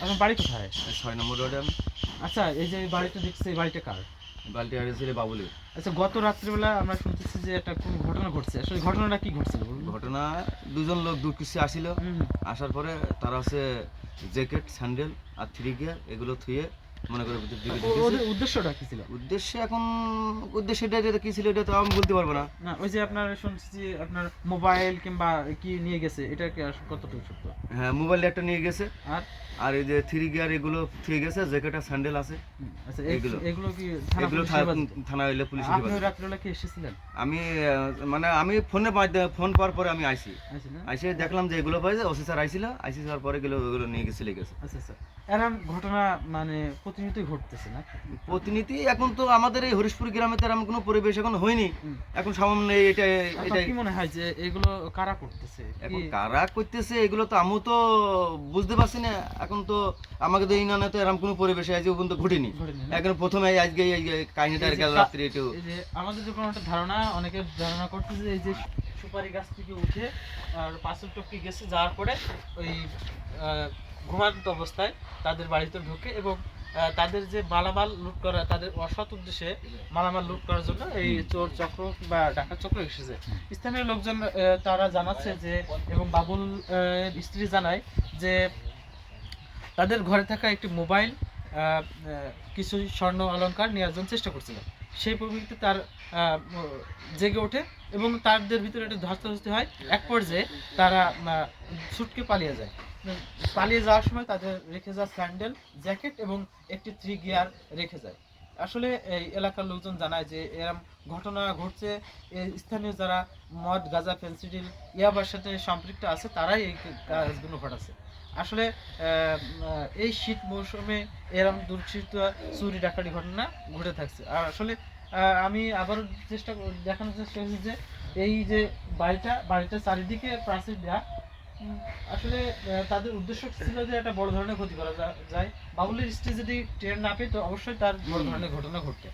আপনার বাড়ি কোথায়? 6 নম্বর রোডে আমি। আচ্ছা, এই যে বাড়িটা দেখছি, এই বাড়িটা কার? বালতি হারিয়েছিল বাবুলের। আচ্ছা, গত রাত্রিবেলা আমরা শুনতেছি যে একটা কোন ঘটনা ঘটছে। আসলে ঘটনাটা কি ঘটছিল বলুন? ঘটনা, দুজন লোক দুঃখুষি আসিল। হুম, আসার পরে তারা হচ্ছে জ্যাকেট, স্যান্ডেল আর 3 গিয়ার এগুলো থুয়ে মনে করে ভিতর দিকে ঢুকেছে। ওদের উদ্দেশ্যটা কি ছিল? উদ্দেশ্যটা যেটা কি ছিল এটা তো আমি বলতে পারবো না। না, ওই যে আপনার শুনছি যে আপনার মোবাইল কিংবা কি নিয়ে গেছে, এটা কি আসলে কতটুকু সত্য? হ্যাঁ, মোবাইল একটা নিয়ে গেছে। আর আর এই যে 3 গিয়ার এগুলো থুয়ে গেছে, জ্যাকেট আর স্যান্ডেল আছে। আচ্ছা, এগুলো এগুলো কি থানা এগুলো পুলিশে হেফাজতে? থানা হইলে পুলিশ আপনি হেফাজতে। ওই রাত্রিবেলা কি এসেছিলেন? আমি মানে আমি ফোন পাওয়ার পরে আমি আইছি। আচ্ছা, না? আইসে দেখলাম যে এগুলো পাইছে, ওসি স্যার আইছিল, আইসি স্যার পরে এগুলো নিয়ে গেছে গেছে। আচ্ছা, আচ্ছা। এরকম ঘটনা মানে প্রতিনিয়তই ঘটতেছে না? প্রতিনিধি এখন তো আমাদের এই হরিশপুর গ্রামে তো এরকম কোনো পরিবেশ এখন হয়নি। হুম। এখন সামান্য এটা আপনার এটাই কি মনে হয় যে এগুলো কারা করতেছে? এখন কি কারা করতেছে এগুলো তো আমিও তো বুঝতে পারছি না। এখন তো আমাকে তো ইউনিয়নে তো এরকম কোনো পরিবেশে আজ পর্যন্ত ঘটেনি। ঘটেনি না? এখন প্রথমে আজকে এই কাহিনীটা এই যে কাল রাত্রে একটু এই যে আমাদের যখন একটা ধারণা, অনেকে ধারণা করতেছে এই যে সুপারি গাছ থেকে উঠে আর পাঁচিল টপকে গেছে, যাওয়ার পরে ওই ঘুমান্ত অবস্থায় তাদের বাড়িতে ঢোকে এবং তাদের যে মালামাল লুট করা, তাদের অসৎ উদ্দেশ্যে মালামাল লুট করার জন্য এই চোর চক্র বা ডাকাত চক্র এসেছে। স্থানীয় লোকজন তারা জানাচ্ছে যে, এবং বাবুল স্ত্রী জানায় যে তাদের ঘরে থাকা একটি মোবাইল, কিছু স্বর্ণ অলংকার নেওয়ার জন্য চেষ্টা করছিল। সেই পরিপ্রেক্ষিতে তার জেগে ওঠে এবং তাদের ভিতরে একটা ধস্তাধস্তি হয়। এক পর্যায়ে তারা ছুটকে পালিয়ে যায়। পালিয়ে যাওয়ার সময় তাদের রেখে যাওয়া স্যান্ডেল, জ্যাকেট এবং একটি 3 গিয়ার রেখে যায়। আসলে এই এলাকার লোকজন জানায় যে এরকম ঘটনা ঘটছে, স্থানীয় যারা মদ, গাঁজা, ফেন্সিডিল, ইয়াবার সাথে সম্পৃক্ত আছে, তারাই এই কাজগুলো ঘটাচ্ছে। আসলে এই শীত মৌসুমে এরকম দুশ্চিন্তা চুরি ডাকাতি ঘটনা ঘটে থাকছে। আর আসলে আমি আবারও দেখানোর চেষ্টা করছি যে এই যে বাড়িটা চারিদিকে প্রাচীর দেওয়া, আসলে তাদের উদ্দেশ্য ছিল যে একটা বড় ধরনের ক্ষতি করা যায়। বাবুলের স্ত্রী যদি টের না পেত, অবশ্যই তার বড় ধরনের ঘটনা ঘটতো।